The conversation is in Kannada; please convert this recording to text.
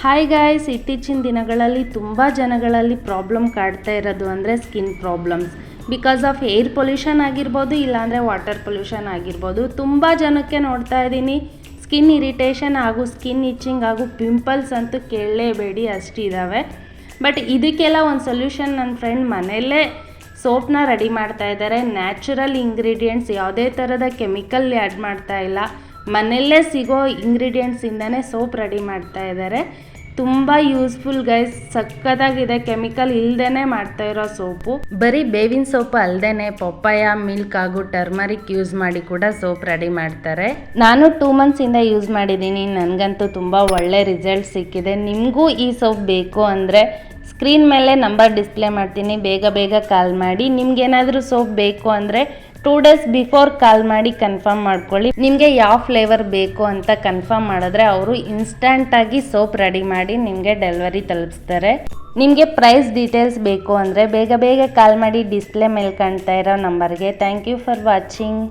ಹಾಯ್ ಗಾಯ್ಸ್, ಇತ್ತೀಚಿನ ದಿನಗಳಲ್ಲಿ ತುಂಬ ಜನಗಳಲ್ಲಿ ಪ್ರಾಬ್ಲಮ್ ಕಾಡ್ತಾ ಇರೋದು ಅಂದರೆ skin problems. Because of air pollution ಆಗಿರ್ಬೋದು, ಇಲ್ಲಾಂದರೆ ವಾಟರ್ ಪೊಲ್ಯೂಷನ್ ಆಗಿರ್ಬೋದು. ತುಂಬ ಜನಕ್ಕೆ ನೋಡ್ತಾ ಇದ್ದೀನಿ ಸ್ಕಿನ್ ಇರಿಟೇಷನ್ ಹಾಗೂ ಸ್ಕಿನ್ ಇಚ್ಚಿಂಗ್ ಹಾಗೂ ಪಿಂಪಲ್ಸ್ ಅಂತೂ ಕೇಳಲೇಬೇಡಿ, ಅಷ್ಟಿದ್ದಾವೆ. ಬಟ್ ಇದಕ್ಕೆಲ್ಲ ಒಂದು ಸೊಲ್ಯೂಷನ್ ನನ್ನ ಫ್ರೆಂಡ್ ಮನೆಯಲ್ಲೇ ಸೋಪ್ನ ರೆಡಿ ಮಾಡ್ತಾ ಇದ್ದಾರೆ. ನ್ಯಾಚುರಲ್ ಇಂಗ್ರೀಡಿಯೆಂಟ್ಸ್, ಯಾವುದೇ ಥರದ ಕೆಮಿಕಲ್ ಆ್ಯಡ್ ಮಾಡ್ತಾ ಇಲ್ಲ, ಮನೆಯಲ್ಲೇ ಸಿಗೋ ಇಂಗ್ರೀಡಿಯೆಂಟ್ಸಿಂದನೇ ಸೋಪ್ ರೆಡಿ ಮಾಡ್ತಾ ಇದ್ದಾರೆ. ತುಂಬ ಯೂಸ್ಫುಲ್ ಗೈಸ್, ಸಕ್ಕತ್ತಾಗಿದೆ. ಕೆಮಿಕಲ್ ಇಲ್ಲದೇ ಮಾಡ್ತಾ ಇರೋ ಸೋಪು. ಬರೀ ಬೇವಿನ ಸೋಪು ಅಲ್ಲದೆ ಪಪ್ಪಾಯ, ಮಿಲ್ಕ್ ಹಾಗೂ ಟರ್ಮರಿಕ್ ಯೂಸ್ ಮಾಡಿ ಕೂಡ ಸೋಪ್ ರೆಡಿ ಮಾಡ್ತಾರೆ. ನಾನು 2 ಮಂತ್ಸಿಂದ ಯೂಸ್ ಮಾಡಿದ್ದೀನಿ, ನನಗಂತೂ ತುಂಬ ಒಳ್ಳೆ ರಿಸಲ್ಟ್ ಸಿಕ್ಕಿದೆ. ನಿಮಗೂ ಈ ಸೋಪ್ ಬೇಕು ಅಂದರೆ ಸ್ಕ್ರೀನ್ ಮೇಲೆ ನಂಬರ್ ಡಿಸ್ಪ್ಲೇ ಮಾಡ್ತೀನಿ, ಬೇಗ ಕಾಲ್ ಮಾಡಿ. ನಿಮ್ಗೇನಾದರೂ ಸೋಪ್ ಬೇಕು ಅಂದರೆ 2 ಡೇಸ್ ಬಿಫೋರ್ ಕಾಲ್ ಮಾಡಿ ಕನ್ಫರ್ಮ್ ಮಾಡ್ಕೊಳ್ಳಿ. ನಿಮಗೆ ಯಾವ ಫ್ಲೇವರ್ ಬೇಕು ಅಂತ ಕನ್ಫರ್ಮ್ ಮಾಡಿದ್ರೆ ಅವರು ಇನ್ಸ್ಟಂಟಾಗಿ ಸೋಪ್ ರೆಡಿ ಮಾಡಿ ನಿಮಗೆ ಡೆಲಿವರಿ ತಲುಪಿಸ್ತಾರೆ. ನಿಮಗೆ ಪ್ರೈಸ್ ಡೀಟೇಲ್ಸ್ ಬೇಕು ಅಂದರೆ ಬೇಗ ಕಾಲ್ ಮಾಡಿ ಡಿಸ್ಪ್ಲೇ ಮೇಲೆ ಕಾಣ್ತಾ ಇರೋ ನಂಬರ್ಗೆ. Thank you for watching.